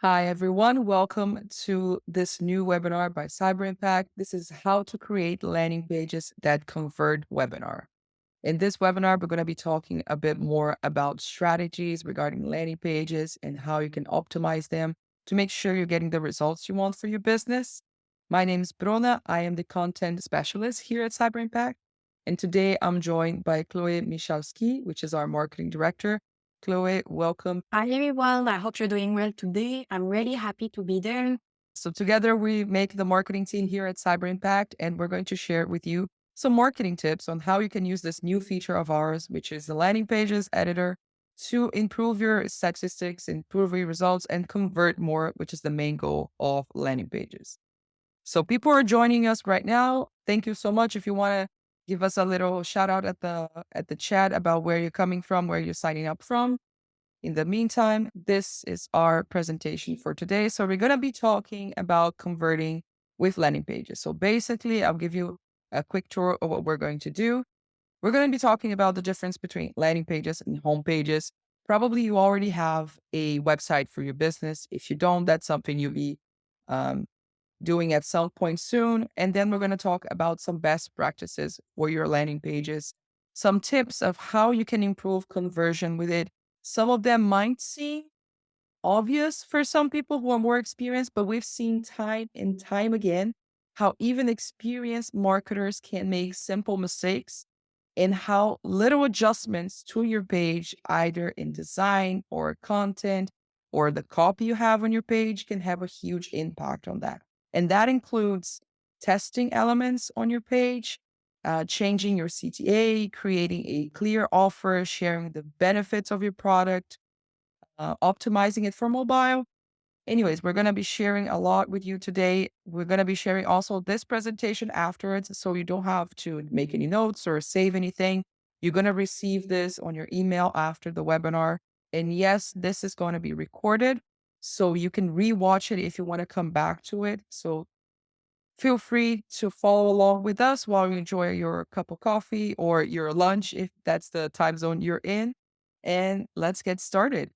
Hi, everyone. Welcome to this new webinar by Cyberimpact. This is how to create landing pages that convert webinar. In this webinar, we're going to be talking a bit more about strategies regarding landing pages and how you can optimize them to make sure you're getting the results you want for your business. My name is Bruna. I am the content specialist here at Cyberimpact. And today I'm joined by Chloe Michalski, which is our marketing director. Chloe, welcome. Hi everyone, I hope you're doing well today. I'm really happy to be there. So together we make the marketing team here at Cyber Impact, and we're going to share with you some marketing tips on how you can use this new feature of ours, which is the landing pages editor, to improve your statistics, improve your results, and convert more, which is the main goal of landing pages. So people are joining us right now. Thank you so much. If you want to give us a little shout out at the chat about where you're coming from, where you're signing up from. In the meantime, this is our presentation for today. So we're going to be talking about converting with landing pages. So basically, I'll give you a quick tour of what we're going to do. We're going to be talking about the difference between landing pages and home pages. Probably you already have a website for your business. If you don't, that's something you'll be um, doing at some point soon. And then we're going to talk about some best practices for your landing pages, some tips of how you can improve conversion with it. Some of them might seem obvious for some people who are more experienced, but we've seen time and time again how even experienced marketers can make simple mistakes and how little adjustments to your page, either in design or content or the copy you have on your page, can have a huge impact on that. And that includes testing elements on your page, changing your CTA, creating a clear offer, sharing the benefits of your product, optimizing it for mobile. Anyways, we're going to be sharing a lot with you today. We're going to be sharing also this presentation afterwards, so you don't have to make any notes or save anything. You're going to receive this on your email after the webinar. And yes, this is going to be recorded, so you can rewatch it if you want to come back to it. So feel free to follow along with us while you enjoy your cup of coffee or your lunch, if that's the time zone you're in. And let's get started.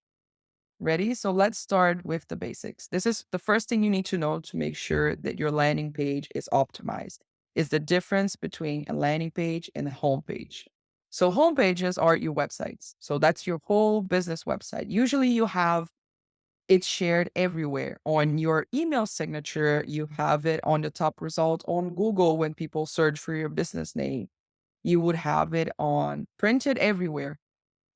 Ready? So let's start with the basics. This is the first thing you need to know to make sure that your landing page is optimized, is the difference between a landing page and a home page. So home pages are your websites. So that's your whole business website. Usually you have it shared everywhere. On your email signature, you have it on the top result on Google when people search for your business name. You would have it on printed everywhere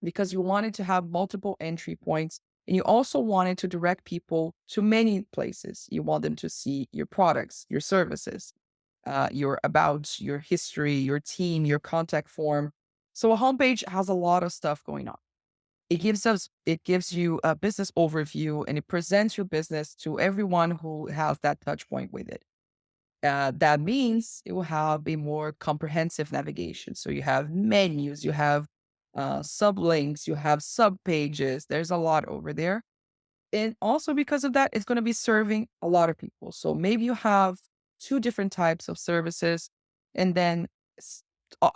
because you wanted to have multiple entry points, and you also wanted to direct people to many places. You want them to see your products, your services, your about, your history, your team, your contact form. So a homepage has a lot of stuff going on. It gives you a business overview, and it presents your business to everyone who has that touch point with it. That means it will have a more comprehensive navigation. So you have menus, you have sublinks, you have sub pages. There's a lot over there. And also because of that, it's going to be serving a lot of people. So maybe you have two different types of services, and then s-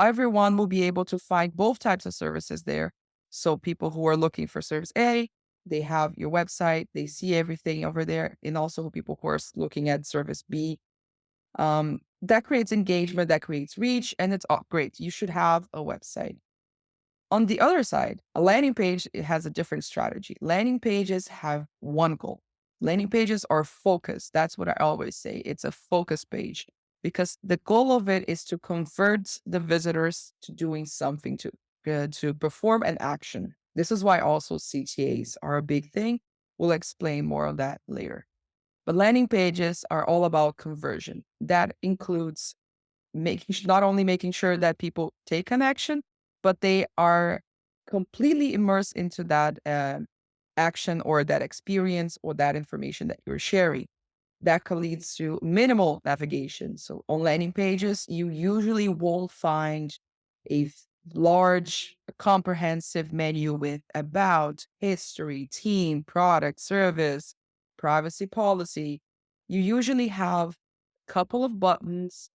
everyone will be able to find both types of services there. So people who are looking for service A, they have your website, they see everything over there. And also people who are looking at service B, that creates engagement, that creates reach, and it's great. You should have a website. On the other side, a landing page, it has a different strategy. Landing pages have one goal. Landing pages are focused. That's what I always say. It's a focus page because the goal of it is to convert the visitors to doing something to perform an action. This is why also CTAs are a big thing. We'll explain more of that later. But landing pages are all about conversion. That includes not only making sure that people take an action, but they are completely immersed into that action or that experience or that information that you're sharing. That could lead to minimal navigation. So on landing pages, you usually won't find a large, comprehensive menu with about, history, team, product, service, privacy policy. You usually have a couple of buttons.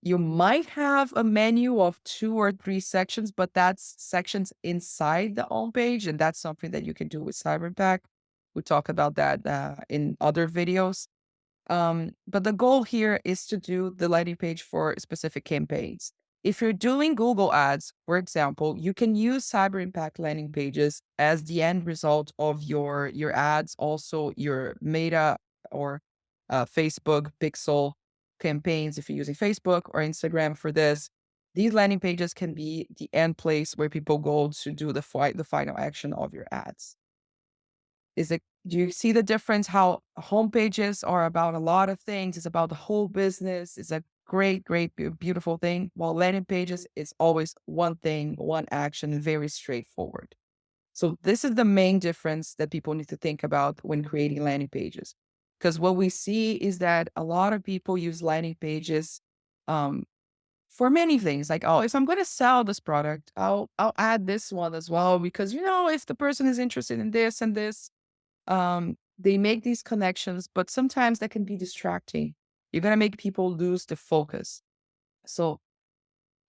You might have a menu of 2 or 3 sections, but that's sections inside the home page, and that's something that you can do with Cyberimpact. We talk about that in other videos. But the goal here is to do the landing page for specific campaigns. If you're doing Google ads, for example, you can use Cyber Impact landing pages as the end result of your ads, also your Meta or Facebook Pixel campaigns. If you're using Facebook or Instagram for this, these landing pages can be the end place where people go to do the final action of your ads. Do you see the difference? How homepages are about a lot of things. It's about the whole business. It's a great, beautiful thing. While landing pages is always one thing, one action, and very straightforward. So this is the main difference that people need to think about when creating landing pages. Because what we see is that a lot of people use landing pages um, for many things. Like, oh, if I'm going to sell this product, I'll add this one as well because if the person is interested in this and this, they make these connections, but sometimes that can be distracting. You're going to make people lose the focus. So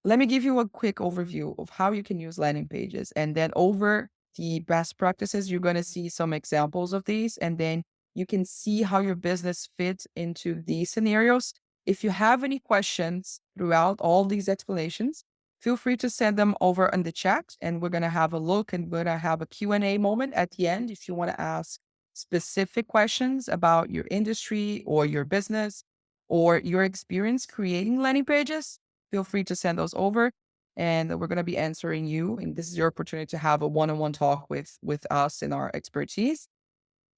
let me give you a quick overview of how you can use landing pages. And then over the best practices, you're going to see some examples of these. And then you can see how your business fits into these scenarios. If you have any questions throughout all these explanations, feel free to send them over in the chat and we're going to have a look and we're going to have a Q&A moment at the end if you want to ask specific questions about your industry or your business or your experience creating landing pages. Feel free to send those over and we're going to be answering you. And this is your opportunity to have a one-on-one talk with us and our expertise.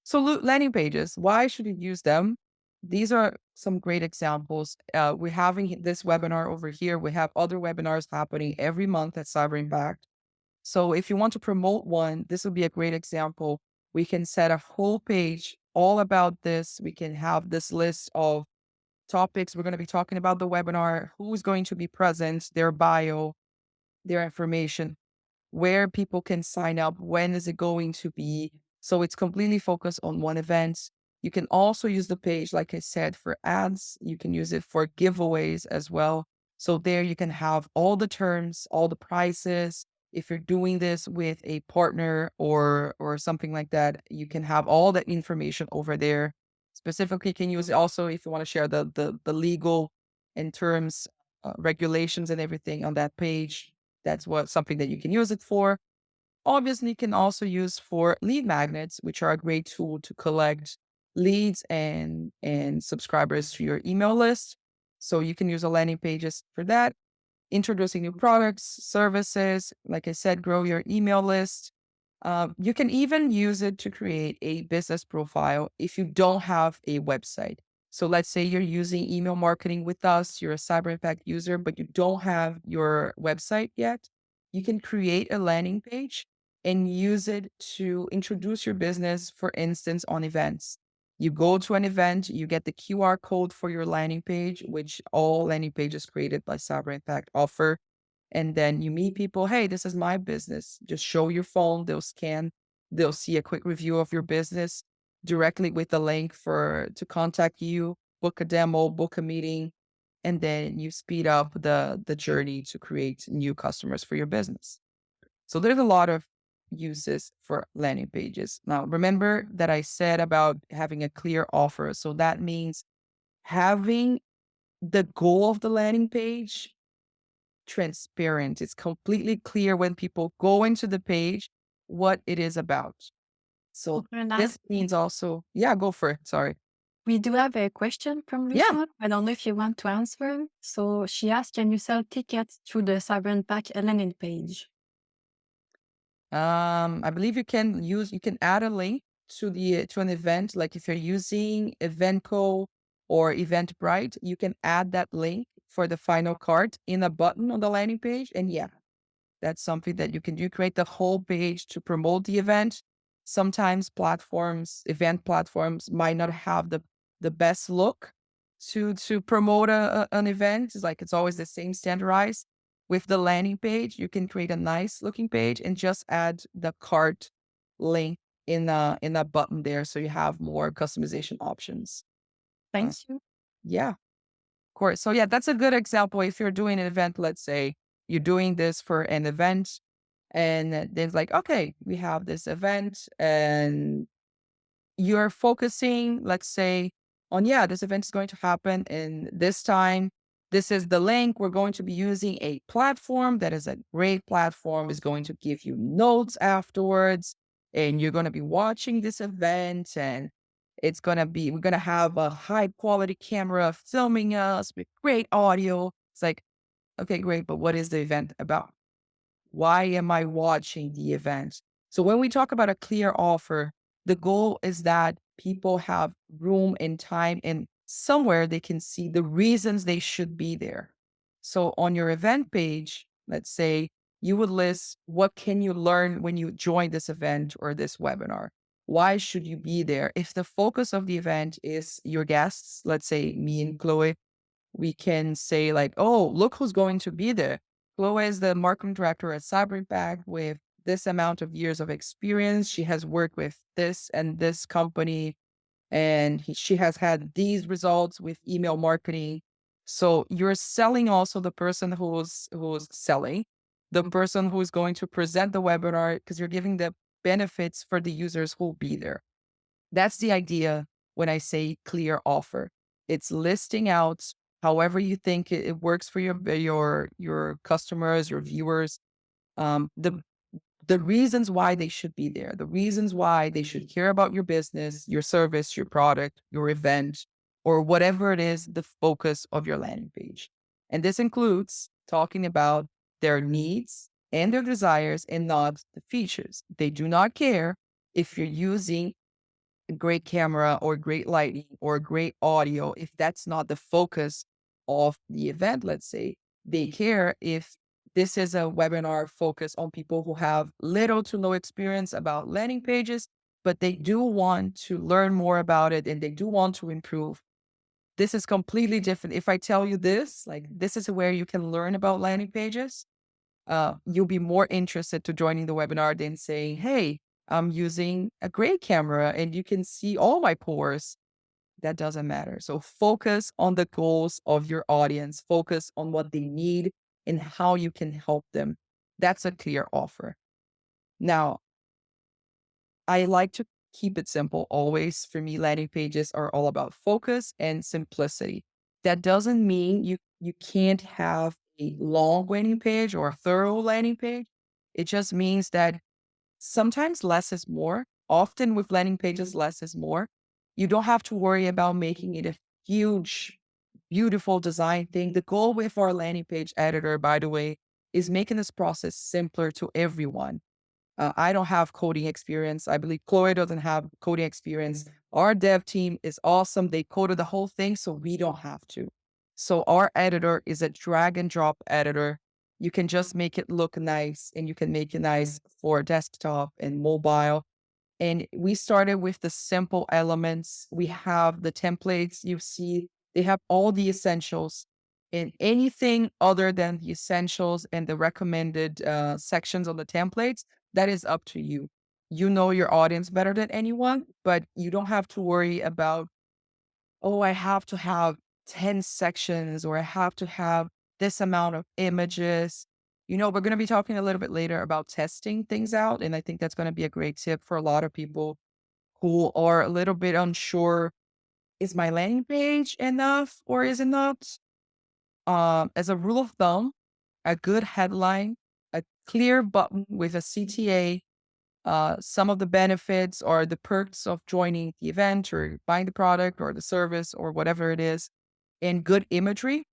So landing pages, why should you use them? These are some great examples. We're having this webinar over here. We have other webinars happening every month at Cyber Impact. So if you want to promote one, this would be a great example. We can set a whole page all about this. We can have this list of topics we're going to be talking about the webinar, who's going to be present, their bio, their information, where people can sign up, when is it going to be. So it's completely focused on one event. You can also use the page, like I said, for ads. You can use it for giveaways as well. So there you can have all the terms, all the prices. If you're doing this with a partner or something like that, you can have all that information over there. Specifically, you can use it also if you want to share the legal and terms, regulations and everything on that page. That's what something that you can use it for. Obviously, you can also use for lead magnets, which are a great tool to collect leads and subscribers to your email list. So you can use a landing pages for that. Introducing new products, services, like I said, grow your email list. You can even use it to create a business profile if you don't have a website. So let's say you're using email marketing with us, you're a Cyber Impact user, but you don't have your website yet. You can create a landing page and use it to introduce your business, for instance, on events. You go to an event, you get the QR code for your landing page, which all landing pages created by Cyber Impact offer. And then you meet people, hey, this is my business. Just show your phone, they'll scan, they'll see a quick review of your business directly with the link for to contact you, book a demo, book a meeting, and then you speed up the journey to create new customers for your business. So there's a lot of uses for landing pages. Now, remember that I said about having a clear offer. So that means having the goal of the landing page transparent. It's completely clear when people go into the page what it is about. So Okay, this nice. means also, yeah, go for it. Sorry. We do have a question from Yeah. listener. I don't know if you want to answer. So she asked, can you sell tickets through the Cyberimpact landing page? I believe you can add a link to an event. Like if you're using Eventco or Eventbrite, you can add that link for the final cart in a button on the landing page. And yeah, that's something that you can do. Create the whole page to promote the event. Sometimes event platforms might not have the best look to promote an event. It's like it's always the same standardized. With the landing page, you can create a nice looking page and just add the cart link in that button there, so you have more customization options. Uh, Thanks you. yeah, of course. So yeah, that's a good example. If you're doing an event, let's say you're doing this for an event, and then it's like, okay, we have this event, and you're focusing, let's say, on, yeah, this event is going to happen in this time. This is the link. We're going to be using a platform that is a great platform, is going to give you notes afterwards. And you're going to be watching this event, and we're going to have a high quality camera filming us with great audio. It's like, okay, great. But what is the event about? Why am I watching the event? So when we talk about a clear offer, the goal is that people have room and time and somewhere they can see the reasons they should be there. So on your event page, let's say you would list what can you learn when you join this event or this webinar? Why should you be there? If the focus of the event is your guests, let's say me and Chloe, we can say like, "Oh, look who's going to be there. Chloe is the marketing director at Cyberimpact with this amount of years of experience. She has worked with this and this company, and she has had these results with email marketing." So you're selling also the person who's selling, the person who is going to present the webinar, because you're giving the benefits for the users who will be there. That's the idea when I say clear offer. It's listing out however you think it works for your customers, your viewers, the reasons why they should be there, the reasons why they should care about your business, your service, your product, your event, or whatever it is, the focus of your landing page. And this includes talking about their needs and their desires and not the features. They do not care if you're using a great camera or great lighting or great audio, if that's not the focus of the event, let's say, they care if this is a webinar focused on people who have little to no experience about landing pages, but they do want to learn more about it and they do want to improve. This is completely different. If I tell you this, like, this is where you can learn about landing pages, you'll be more interested to joining the webinar than saying, "Hey, I'm using a great camera and you can see all my pores." That doesn't matter. So focus on the goals of your audience, focus on what they need and how you can help them. That's a clear offer. Now, I like to keep it simple always. For me, landing pages are all about focus and simplicity. That doesn't mean you can't have a long landing page or a thorough landing page. It just means that sometimes less is more. Often with landing pages, less is more. You don't have to worry about making it a huge, beautiful design thing. The goal with our landing page editor, by the way, is making this process simpler to everyone. I don't have coding experience. I believe Chloe doesn't have coding experience. Our dev team is awesome. They coded the whole thing, so we don't have to. So our editor is a drag and drop editor. You can just make it look nice and you can make it nice for desktop and mobile. And we started with the simple elements. We have the templates. You see, they have all the essentials, and anything other than the essentials and the recommended sections on the templates, that is up to you. You know your audience better than anyone, but you don't have to worry about, oh, I have to have 10 sections or I have to have this amount of images. We're going to be talking a little bit later about testing things out. And I think that's going to be a great tip for a lot of people who are a little bit unsure. Is my landing page enough or is it not? As a rule of thumb, a good headline, a clear button with a CTA, some of the benefits or the perks of joining the event or buying the product or the service or whatever it is, and good imagery,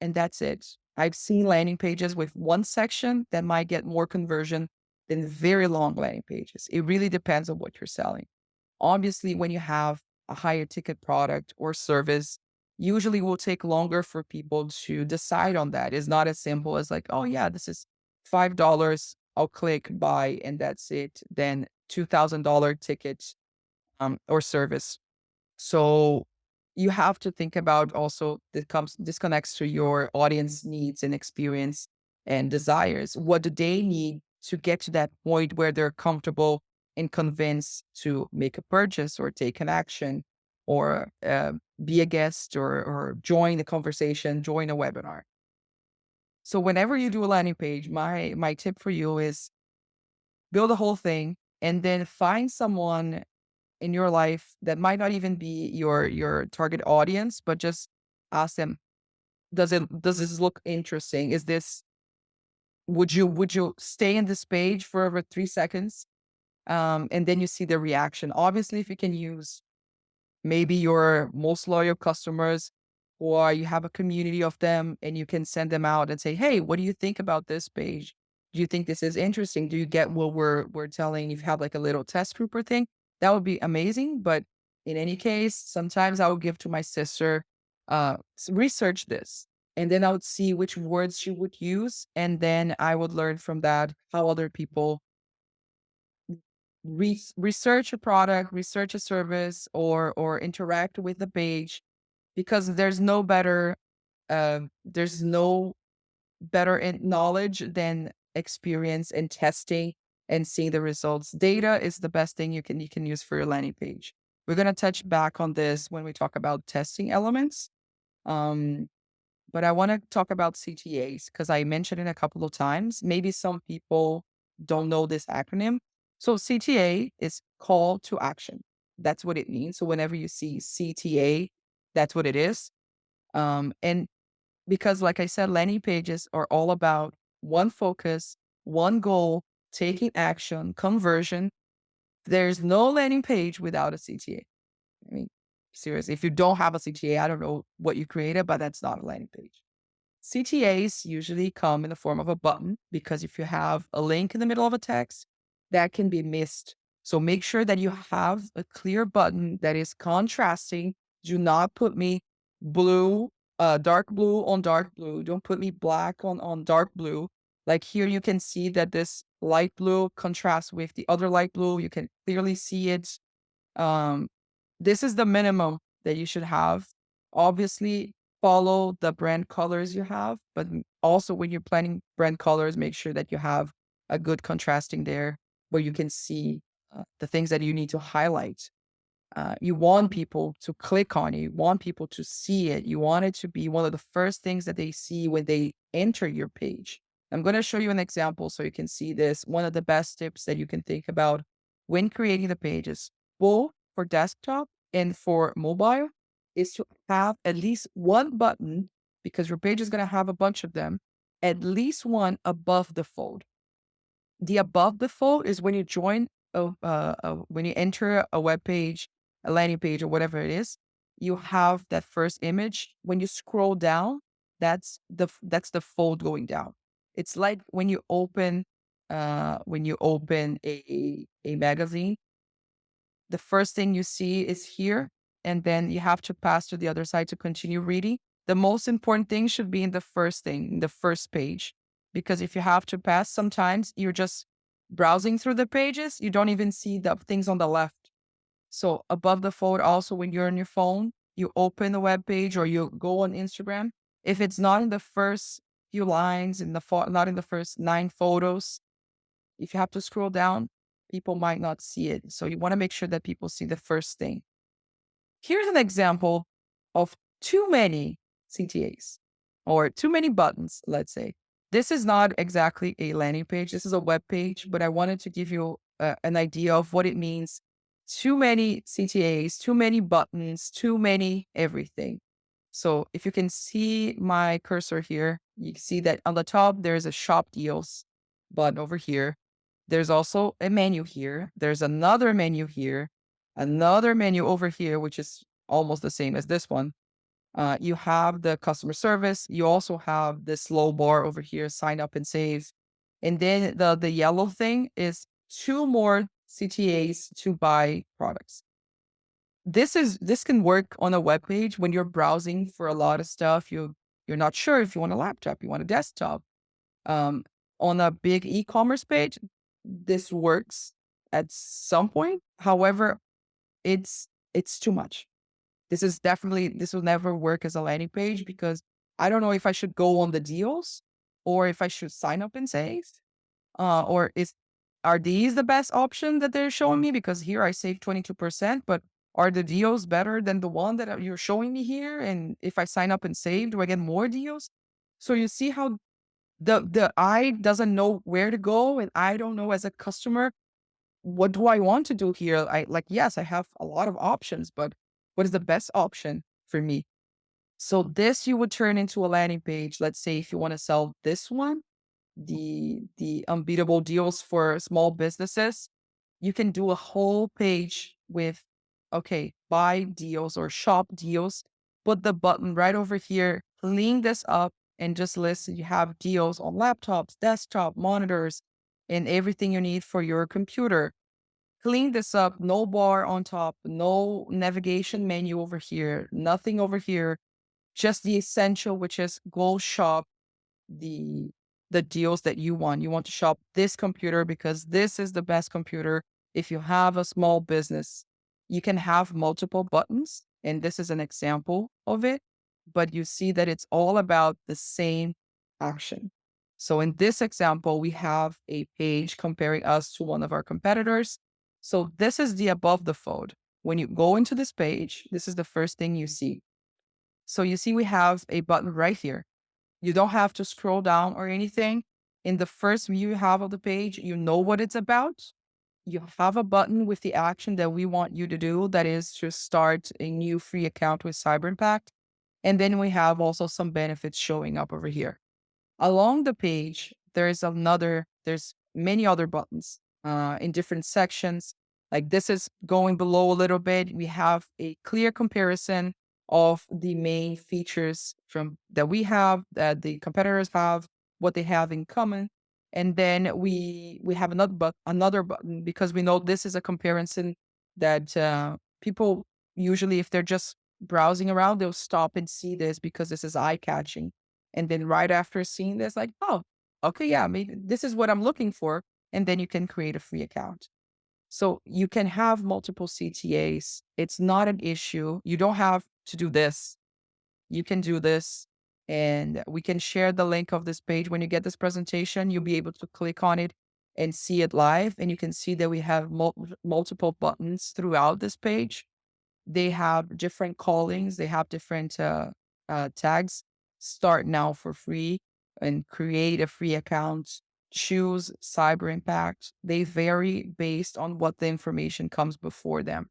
and that's it. I've seen landing pages with one section that might get more conversion than very long landing pages. It really depends on what you're selling. Obviously, when you have a higher ticket product or service, usually will take longer for people to decide on that. It's not as simple as like, oh yeah, this is $5. I'll click buy and that's it. Then $2,000 ticket or service. So you have to think about also this connects to your audience needs and experience and desires. What do they need to get to that point where they're comfortable and convinced to make a purchase or take an action or be a guest or join the conversation, join a webinar. So whenever you do a landing page, my tip for you is build the whole thing and then find someone. in your life that might not even be your target audience, but just ask them, does this look interesting? Is this would you stay in this page for over 3 seconds? And then you see the reaction. Obviously, if you can use maybe your most loyal customers, or you have a community of them and you can send them out and say, hey, what do you think about this page? Do you think this is interesting? Do you get what we're telling? If you have like a little test group or thing, that would be amazing. But in any case, sometimes I would give to my sister, research this, and then I would see which words she would use, and then I would learn from that how other people research a product, research a service, or interact with the page, because there's no better in knowledge than experience and testing and seeing the results. Data is the best thing you can use for your landing page. We're gonna touch back on this when we talk about testing elements. Um, but I want to talk about CTAs because I mentioned it a couple of times. Maybe some people don't know this acronym. So CTA is call to action. That's what it means. So whenever you see CTA, that's what it is. And because, like I said, landing pages are all about one focus, one goal, taking action, conversion. There's no landing page without a CTA. I mean, seriously, if you don't have a CTA, I don't know what you created, but that's not a landing page. CTAs usually come in the form of a button because if you have a link in the middle of a text, that can be missed. So make sure that you have a clear button that is contrasting. Do not put me blue, dark blue on dark blue. Don't put me black on dark blue. Like here, you can see that this light blue contrasts with the other light blue. You can clearly see it. um, this is the minimum that you should have. Obviously, follow the brand colors you have, but also when you're planning brand colors, make sure that you have a good contrasting there where you can see the things that you need to highlight. You want people to click on it. You want people to see it. You want it to be one of the first things that they see when they enter your page. I'm going to show you an example so you can see this. One of the best tips that you can think about when creating the pages, both for desktop and for mobile, is to have at least one button, because your page is going to have a bunch of them, at least one above the fold. The above the fold is when you join when you enter a web page, a landing page, or whatever it is, you have that first image. When you scroll down, that's the fold going down. It's like when you open a magazine, the first thing you see is here, and then you have to pass to the other side to continue reading. The most important thing should be in the first thing, the first page, because if you have to pass, sometimes you're just browsing through the pages, you don't even see the things on the left. So above the fold, also when you're on your phone, you open the web page or you go on Instagram. If it's not in the first few lines, not in the first 9 photos, if you have to scroll down, people might not see it. So you want to make sure that people see the first thing. Here's an example of too many CTAs or too many buttons, let's say. This is not exactly a landing page. This is a web page, but I wanted to give you an idea of what it means. Too many CTAs, too many buttons, too many everything. So if you can see my cursor here, you can see that on the top, there's a shop deals button over here. There's also a menu here. There's another menu here, another menu over here, which is almost the same as this one. You have the customer service. You also have this slow bar over here, sign up and save. And then the yellow thing is 2 more CTAs to buy products. This can work on a web page when you're browsing for a lot of stuff. You're not sure if you want a laptop, you want a desktop. Um, on a big e-commerce page, this works at some point. However, it's too much. This will never work as a landing page because I don't know if I should go on the deals or if I should sign up and save. Or are these the best option that they're showing me? Because here I save 22%, but are the deals better than the one that you're showing me here? And if I sign up and save, do I get more deals? So you see how the eye doesn't know where to go, and I don't know as a customer what do I want to do here? I like, yes, I have a lot of options, but what is the best option for me? So this you would turn into a landing page. Let's say if you want to sell this one, the unbeatable deals for small businesses, you can do a whole page with, okay, buy deals or shop deals. Put the button right over here, clean this up, and just list you have deals on laptops, desktop, monitors, and everything you need for your computer. Clean this up, no bar on top, no navigation menu over here, nothing over here, just the essential, which is go shop the the deals that you want. You want to shop this computer because this is the best computer. If you have a small business, you can have multiple buttons, and this is an example of it, but you see that it's all about the same action. So in this example, we have a page comparing us to one of our competitors. So this is the above the fold. When you go into this page, this is the first thing you see. So you see we have a button right here. You don't have to scroll down or anything. In the first view you have of the page, you know what it's about. You have a button with the action that we want you to do, that is to start a new free account with Cyberimpact. And then we have also some benefits showing up over here. Along the page, there's many other buttons in different sections. Like this is going below a little bit. We have a clear comparison of the main features from that we have, that the competitors have, what they have in common. And then we have another button because we know this is a comparison that people usually, if they're just browsing around, they'll stop and see this because this is eye catching, and then right after seeing this, like, oh, okay, yeah, maybe this is what I'm looking for. And then you can create a free account. So you can have multiple CTAs. It's not an issue. You don't have to do this. You can do this. And we can share the link of this page. When you get this presentation, you'll be able to click on it and see it live. And you can see that we have multiple buttons throughout this page. They have different callings, they have different tags. Start now for free and create a free account. Choose Cyber Impact. They vary based on what the information comes before them.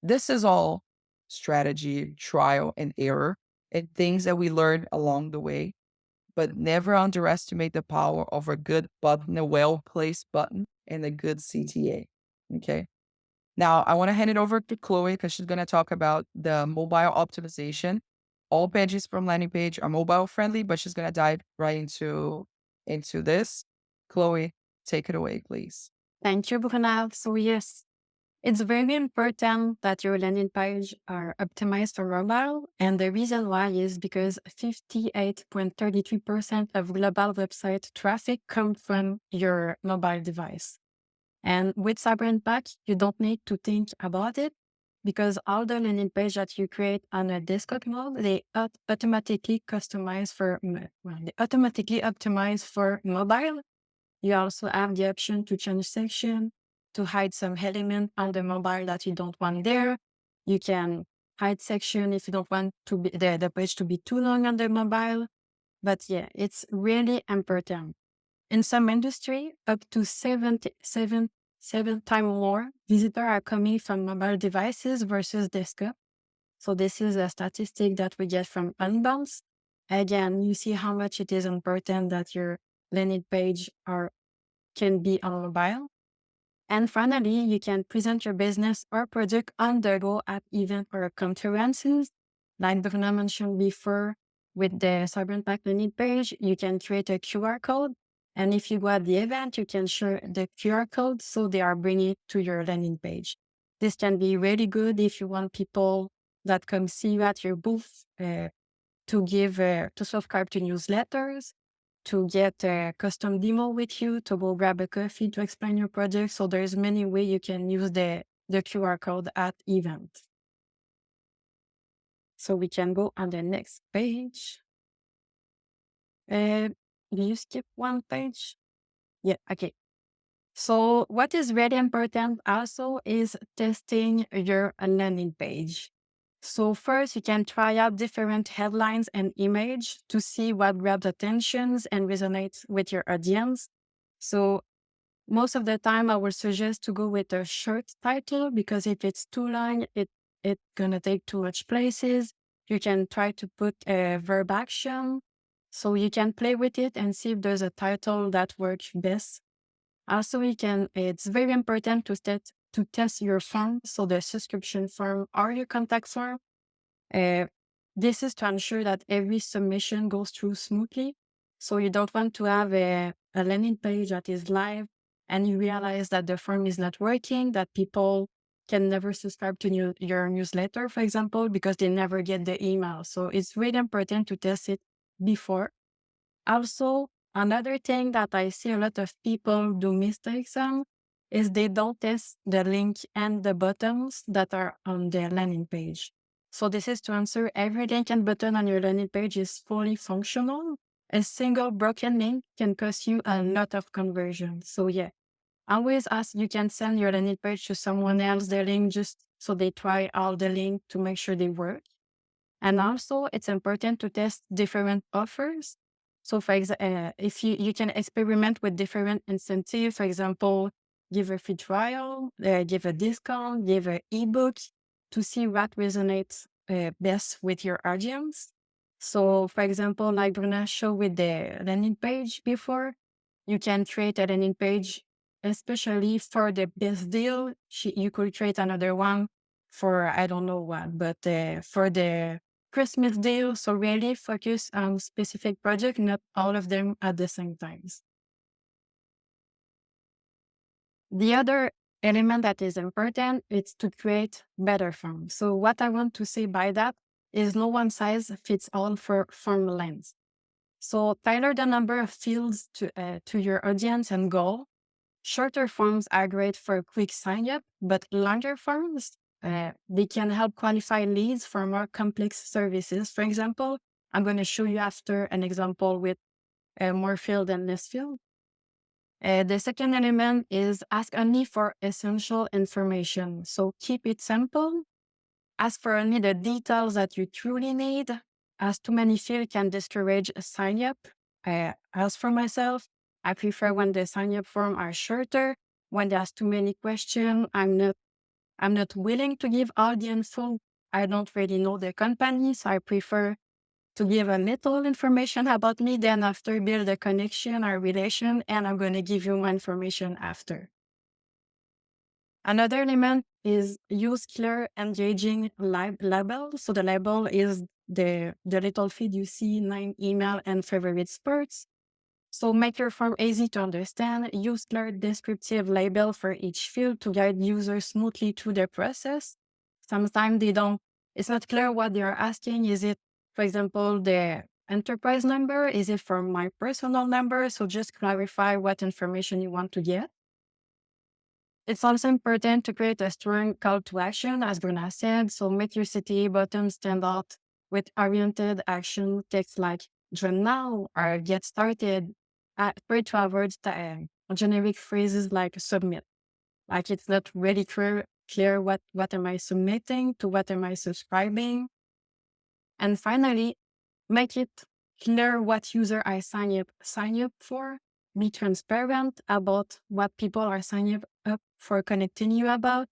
This is all strategy, trial, and error, and things that we learn along the way. But never underestimate the power of a good button, a well placed button, and a good CTA. Okay. Now, I want to hand it over to Chloe because she's going to talk about the mobile optimization. All pages from landing page are mobile friendly, but she's going to dive right into this. Chloe, take it away, please. Thank you, Bruna. So yes, it's very important that your landing page are optimized for mobile. And the reason why is because 58.33% of global website traffic come from your mobile device. And with Cyber Impact, you don't need to think about it because all the landing page that you create on a desktop mode, they automatically customize for, they automatically optimize for mobile. You also have the option to change section, to hide some element on the mobile that you don't want there. You can hide section if you don't want to be the page to be too long on the mobile. But yeah, it's really important. In some industry, up to 7 times more visitors are coming from mobile devices versus desktop. So this is a statistic that we get from Unbounce. Again, you see how much it is important that your landing page can be on mobile. And finally, you can present your business or product on the go at events or conferences. Like Bruno mentioned before, with the Cyber Impact landing page, you can create a QR code. And if you go at the event, you can share the QR code so they are bringing it to your landing page. This can be really good if you want people that come see you at your booth to subscribe to newsletters, to get a custom demo with you, to go grab a coffee to explain your project. So there's many ways you can use the QR code at event. So we can go on the next page. Did you skip one page? Yeah, okay. So what is really important also is testing your landing page. So first, you can try out different headlines and image to see what grabs attentions and resonates with your audience. So Most of the time, I would suggest to go with a short title because if it's too long, it's gonna take too much places. You can try to put a verb action, so you can play with it and see if there's a title that works best. Also, you can. It's very important to test your form, so the subscription form or your contact form. Uh, this is to ensure that every submission goes through smoothly. So you don't want to have a landing page that is live and you realize that the form is not working, that people can never subscribe to your newsletter, for example, because they never get the email. So it's really important to test it before. Also, another thing that I see a lot of people do mistakes on is they don't test the link and the buttons that are on their landing page. So this is to answer every link and button on your landing page is fully functional. A single broken link can cost you a lot of conversion. So yeah, always ask, you can send your landing page to someone else, the link just so they try all the link to make sure they work. And also, it's important to test different offers. So, for example, if you can experiment with different incentives, for example, give a free trial, give a discount, give an ebook to see what resonates best with your audience. So, for example, like Bruna showed with the landing page before, you can create a landing page especially for the best deal. You could create another one for I don't know what, but for the Christmas deal. So really focus on specific project, not all of them at the same times. The other element that is important is to create better forms. So what I want to say by that is no one size fits all for form length. So tailor the number of fields to your audience and goal. Shorter forms are great for quick sign up, but longer forms, they can help qualify leads for more complex services. For example, I'm going to show you after an example with more field and less field. The second element is ask only for essential information. So keep it simple. Ask for only the details that you truly need, as too many fields can discourage a sign up. As for myself, I prefer when the sign up form are shorter. When there's too many questions, I'm not willing to give all the info. I don't really know the company, so I prefer to give a little information about me, then after build a connection or relation, and I'm going to give you more information after. Another element is use clear, engaging label. So the label is the little feed you see, name, email, and favorite sports. So make your form easy to understand. Use clear descriptive label for each field to guide users smoothly through the process. Sometimes it's not clear what they are asking. Is it, for example, the enterprise number? Is it for my personal number? So just clarify what information you want to get. It's also important to create a strong call to action, as Bruna said. So make your CTA button stand out with oriented action text like join now or get started. Try to avoid generic phrases like submit. Like it's not really clear what am I submitting to what am I subscribing. And finally, make it clear what user I sign up for. Be transparent about what people are signing up for connecting you about.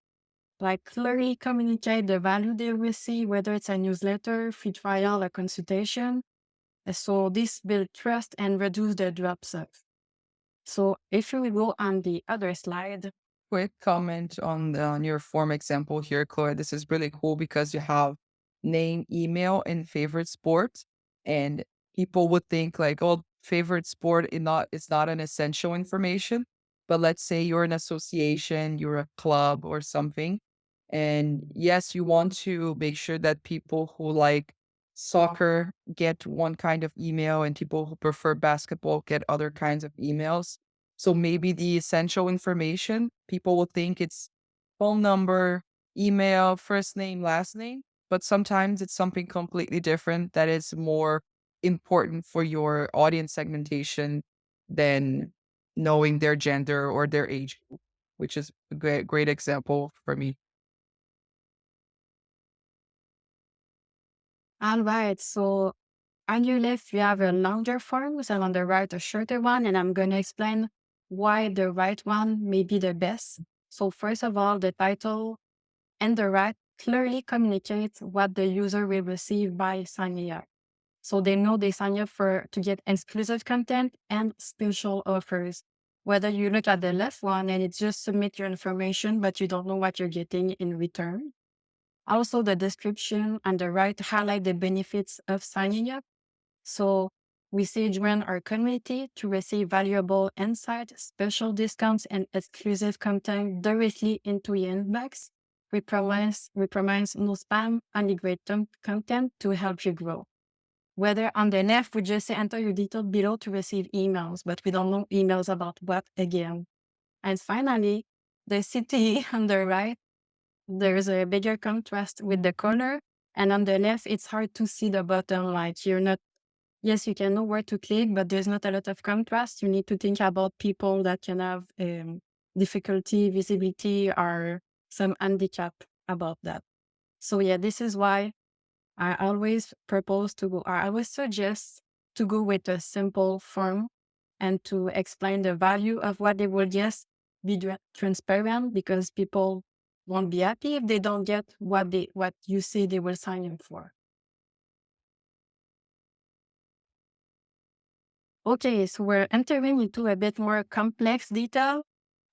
Like clearly communicate the value they receive, whether it's a newsletter, free trial, or consultation. So this builds trust and reduce the drops off. So if we go on the other slide, Quick comment on your form example here, Chloe. This is really cool because you have name, email, and favorite sport, and people would think like, oh, favorite sport is not an essential information. But let's say you're an association, you're a club or something, and yes, you want to make sure that people who like soccer get one kind of email, and people who prefer basketball get other kinds of emails. So maybe the essential information, people will think it's phone number, email, first name, last name, but sometimes it's something completely different that is more important for your audience segmentation than knowing their gender or their age, which is a great example for me. all right. So on your left, you have a longer form, and on the right, a shorter one. And I'm going to explain why the right one may be the best. So first of all, the title and the right clearly communicates what the user will receive by signing up. So they know they sign up to get exclusive content and special offers. Whether you look at the left one and it's just submit your information, but you don't know what you're getting in return. Also, the description on the right highlight the benefits of signing up. So we say join our community to receive valuable insights, special discounts, and exclusive content directly into your inbox. We promise no spam, only great content to help you grow. Whether on the left, we just say enter your details below to receive emails, but we don't know emails about what again. And finally, the city on the right, there's a bigger contrast with the color. And on the left, it's hard to see the button. Like you're not, yes, you can know where to click, but there's not a lot of contrast. You need to think about people that can have difficulty, visibility, or some handicap about that. So yeah, this is why I always suggest to go with a simple form and to explain the value of what they will get, be transparent because people won't be happy if they don't get what you say they will sign up for. Okay, so we're entering into a bit more complex detail.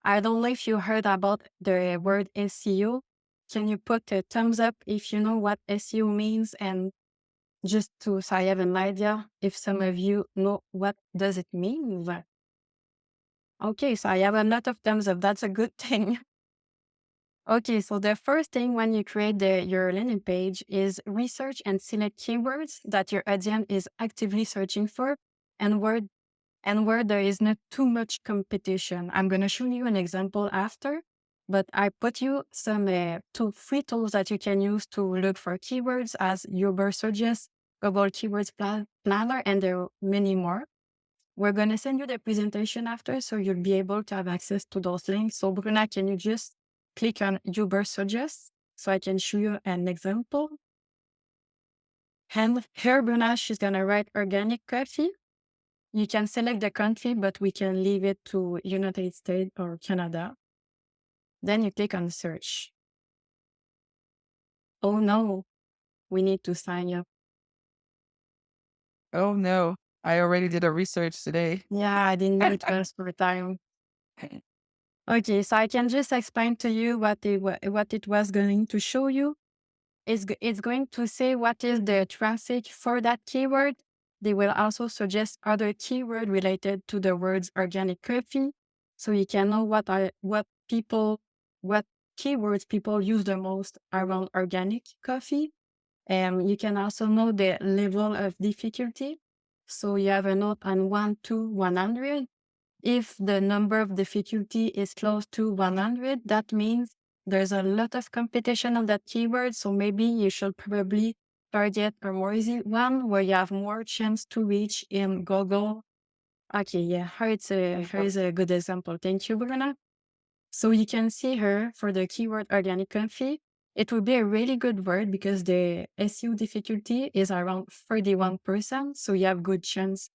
I don't know if you heard about the word SEO. Can you put a thumbs up if you know what SEO means and just so I have an idea if some of you know what does it mean. Okay, so I have a lot of thumbs up. That's a good thing. Okay, so the first thing when you create your landing page is research and select keywords that your audience is actively searching for and where there is not too much competition. I'm going to show you an example after, but I put you some free tools that you can use to look for keywords as Uber suggests, Google Keywords Planner, and there are many more. We're going to send you the presentation after, so you'll be able to have access to those links. So Bruna, can you just click on Uber suggests so I can show you an example? And here, Bruna, she's going to write organic coffee. You can select the country, but we can leave it to United States or Canada. Then you click on search. Oh no, we need to sign up. Oh no, I already did a research today. Yeah, I didn't know it was for time. Okay, so I can just explain to you what it was going to show you. It's going to say what is the traffic for that keyword. They will also suggest other keyword related to the words organic coffee, so you can know what keywords people use the most around organic coffee. You can also know the level of difficulty. So you have a note on 1 to 100. If the number of difficulty is close to 100, that means there's a lot of competition on that keyword. So maybe you should probably target a more easy one where you have more chance to reach in Google. Okay, yeah, here is a good example. Thank you, Bruna. So you can see here for the keyword organic coffee, it would be a really good word because the SEO difficulty is around 31%. So you have good chance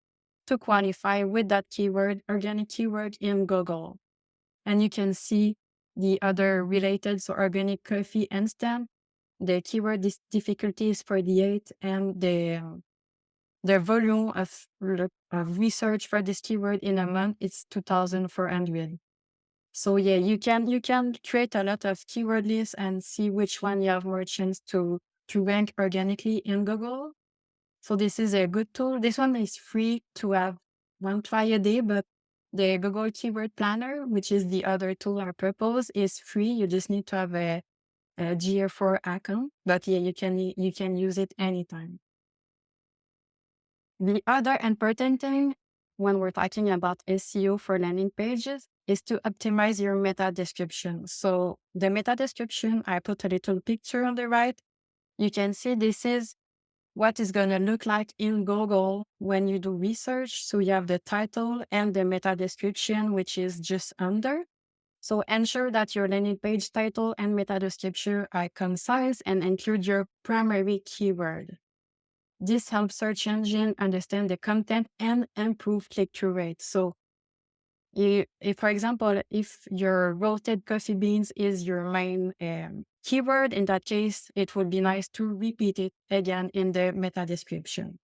to qualify with that keyword, organic keyword in Google. And you can see the other related, so organic coffee instant, the keyword difficulty is 48 and the volume of research for this keyword in a month is 2,400. So yeah, you can create a lot of keyword lists and see which one you have more chance to rank organically in Google. So this is a good tool. This one is free to have one try a day, but the Google Keyword Planner, which is the other tool I propose, is free. You just need to have a GA4 account. But yeah, you can use it anytime. The other important thing when we're talking about SEO for landing pages is to optimize your meta description. So the meta description, I put a little picture on the right. You can see this is what is going to look like in Google when you do research. So you have the title and the meta description, which is just under. So ensure that your landing page title and meta description are concise and include your primary keyword. This helps search engine understand the content and improve click-through rate. So If, for example, if your roasted coffee beans is your main keyword, in that case, it would be nice to repeat it again in the meta description.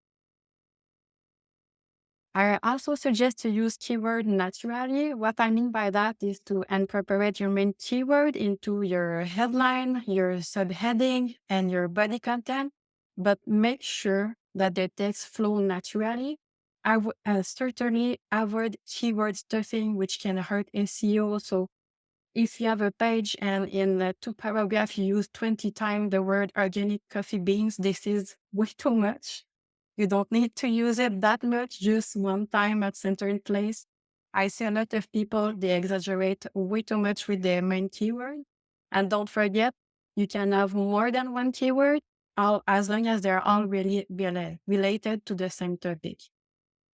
I also suggest to use keyword naturally. What I mean by that is to incorporate your main keyword into your headline, your subheading, and your body content, but make sure that the text flow naturally. I would certainly avoid keyword stuffing, which can hurt SEO. So if you have a page and in two paragraphs you use 20 times the word organic coffee beans, this is way too much. You don't need to use it that much, just one time at certain place. I see a lot of people, they exaggerate way too much with their main keyword. And don't forget, you can have more than one keyword, all, as long as they're all really related to the same topic.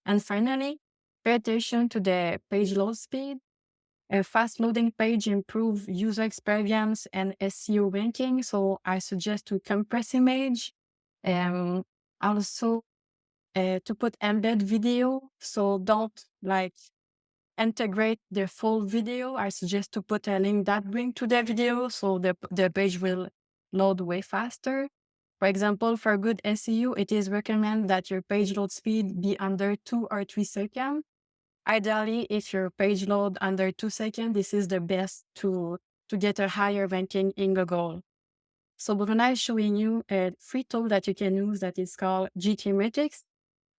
And finally, pay attention to the page load speed. A fast loading page improve user experience and SEO ranking. So I suggest to compress image. Also to put embed video. So don't like integrate the full video. I suggest to put a link that bring to the video so the page will load way faster. For example, for good SEO, it is recommended that your page load speed be under 2 or 3 seconds. Ideally, if your page load under 2 seconds, this is the best to get a higher ranking in Google. So Bruna is showing you a free tool that you can use that is called GT Metrics.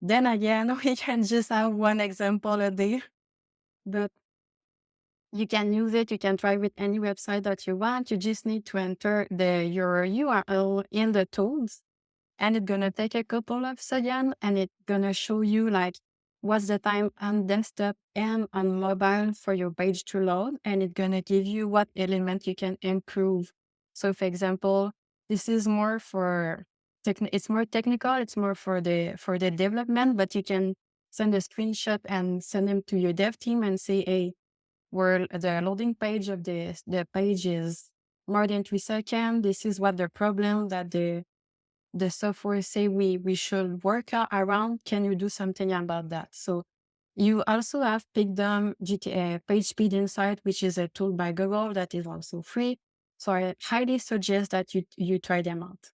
Then again, we can just have one example a day, but you can use it. You can try with any website that you want. You just need to enter your URL in the tools, and it's gonna take a couple of seconds, and it's gonna show you like what's the time on desktop and on mobile for your page to load, and it's gonna give you what element you can improve. So, for example, this is more for it's more technical. It's more for the development, but you can send a screenshot and send them to your dev team and say, hey, where the loading page of the page is more than 3 seconds. This is what the problem that the software say we should work around. Can you do something about that? So you also have Picdom GTA Page Speed Insight, which is a tool by Google that is also free. So I highly suggest that you try them out.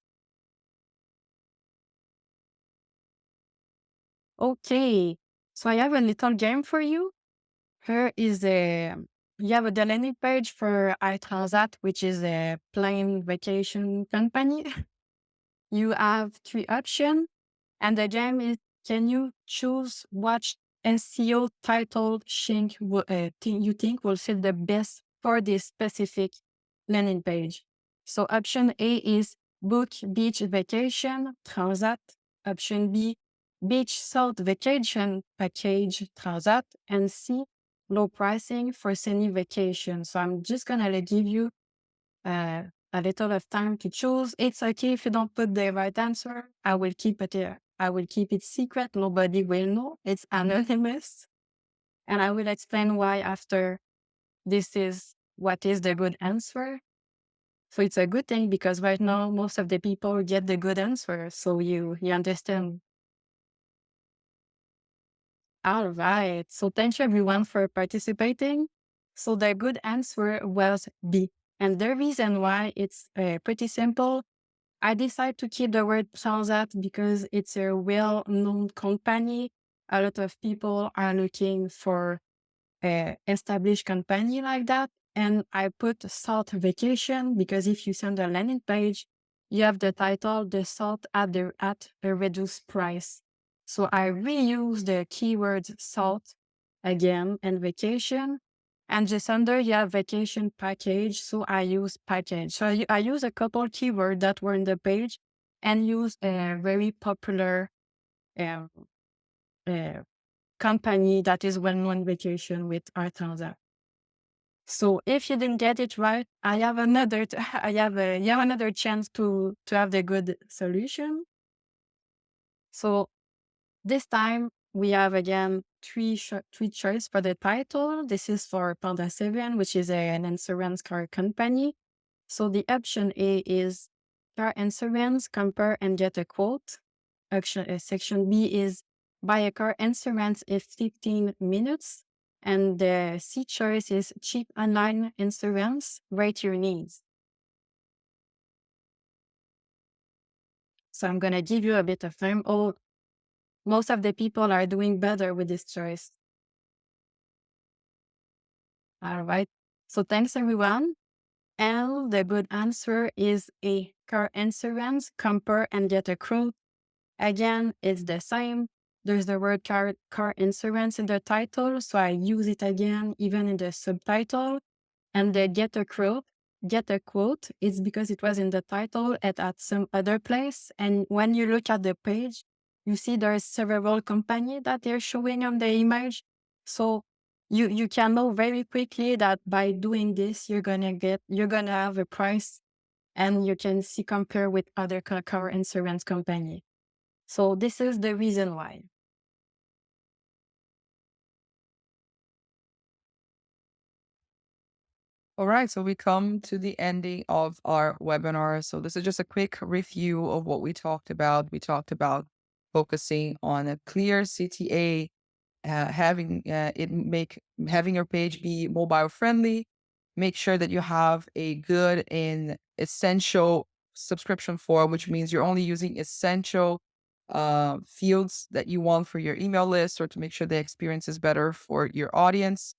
Okay, so I have a little game for you. Here is you have the landing page for iTransat, which is a plane vacation company. You have three options. And the game is, can you choose what SEO title you think will fit the best for this specific landing page? So option A is book beach vacation transat. Option B, beach salt vacation package transat. And C, low pricing for sunny vacation. So I'm just gonna give you a little of time to choose. It's okay if you don't put the right answer. I will keep it here. I will keep it secret. Nobody will know. It's anonymous. And I will explain why after this is what is the good answer. So it's a good thing because right now most of the people get the good answer. So you understand. All right. So thank you everyone for participating. So the good answer was B. And the reason why it's pretty simple. I decided to keep the word Transat because it's a well-known company. A lot of people are looking for an established company like that. And I put Salt Vacation because if you send a landing page, you have the title, the salt at a reduced price. So I reuse the keywords salt again and vacation. And just under you have vacation package. So I use package. So I use a couple keywords that were in the page and use a very popular um, uh, company that is well-known vacation with our Transat. So if you didn't get it right, I have another you have another chance to have the good solution. So this time we have again three choice for the title. This is for Panda 7, which is an insurance car company. So the option A is car insurance, compare and get a quote. Section B is buy a car insurance in 15 minutes. And the C choice is cheap online insurance, rate your needs. So I'm going to give you a bit of time. Oh, most of the people are doing better with this choice. All right. So thanks everyone. And the good answer is A, car insurance, compare and get a quote. Again, it's the same. There's the word car insurance in the title, so I use it again, even in the subtitle. And the get a quote is because it was in the title and at some other place. And when you look at the page, you see there's several companies that they're showing on the image. So you can know very quickly that by doing this, you're gonna have a price and you can see compare with other car insurance company. So this is the reason why. All right, so we come to the ending of our webinar. So this is just a quick review of what we talked about. We talked about focusing on a clear CTA, having your page be mobile friendly. Make sure that you have a good and essential subscription form, which means you're only using essential fields that you want for your email list or to make sure the experience is better for your audience.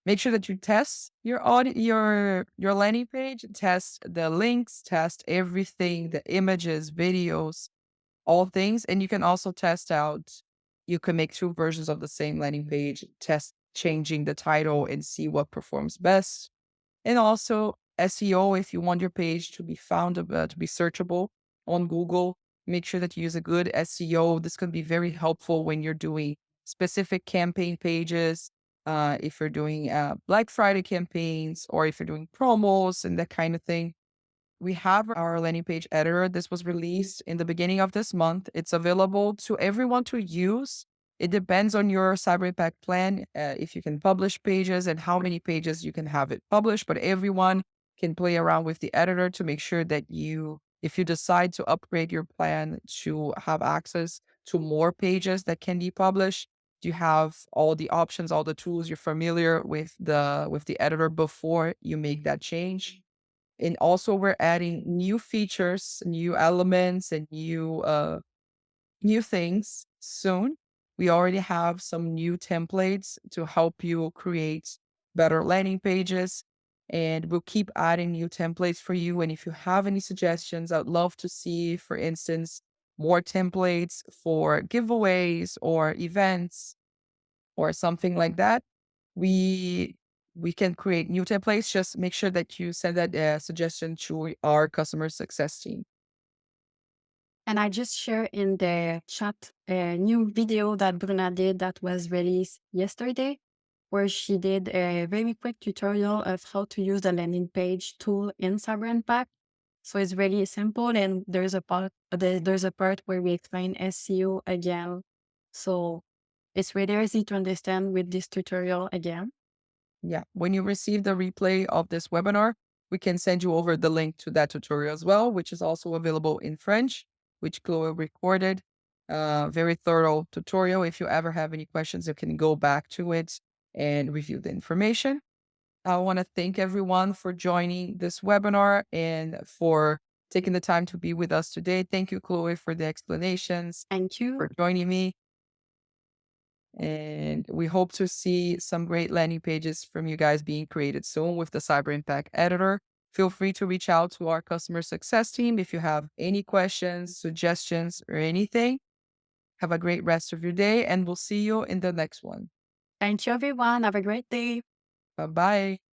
Make sure that you test your landing page, test the links, test everything, the images, videos, all things. And you can also test out, you can make two versions of the same landing page, test changing the title and see what performs best. And also SEO, if you want your page to be found, to be searchable on Google, make sure that you use a good SEO. This can be very helpful when you're doing specific campaign pages, if you're doing Black Friday campaigns, or if you're doing promos and that kind of thing. We have our landing page editor. This was released in the beginning of this month. It's available to everyone to use. It depends on your Cyber Impact plan, if you can publish pages and how many pages you can have it published, but everyone can play around with the editor to make sure that if you decide to upgrade your plan to have access to more pages that can be published, you have all the options, all the tools, you're familiar with the editor before you make that change. And also we're adding new features, new elements, and new things soon. We already have some new templates to help you create better landing pages, and we'll keep adding new templates for you. And if you have any suggestions, I'd love to see, for instance, more templates for giveaways or events or something like that. We we can create new templates. Just make sure that you send that suggestion to our customer success team. And I just shared in the chat a new video that Bruna did that was released yesterday, where she did a very quick tutorial of how to use the landing page tool in Cyber Impact. So it's really simple, and there's a part where we explain SEO again. So it's really easy to understand with this tutorial again. Yeah. When you receive the replay of this webinar, we can send you over the link to that tutorial as well, which is also available in French, which Chloe recorded. Very thorough tutorial. If you ever have any questions, you can go back to it and review the information. I want to thank everyone for joining this webinar and for taking the time to be with us today. Thank you, Chloe, for the explanations, Thank you. for joining me. And we hope to see some great landing pages from you guys being created soon with the Cyber Impact editor. Feel free to reach out to our customer success team if you have any questions, suggestions, or anything. Have a great rest of your day, and we'll see you in the next one. Thank you, everyone. Have a great day. Bye bye.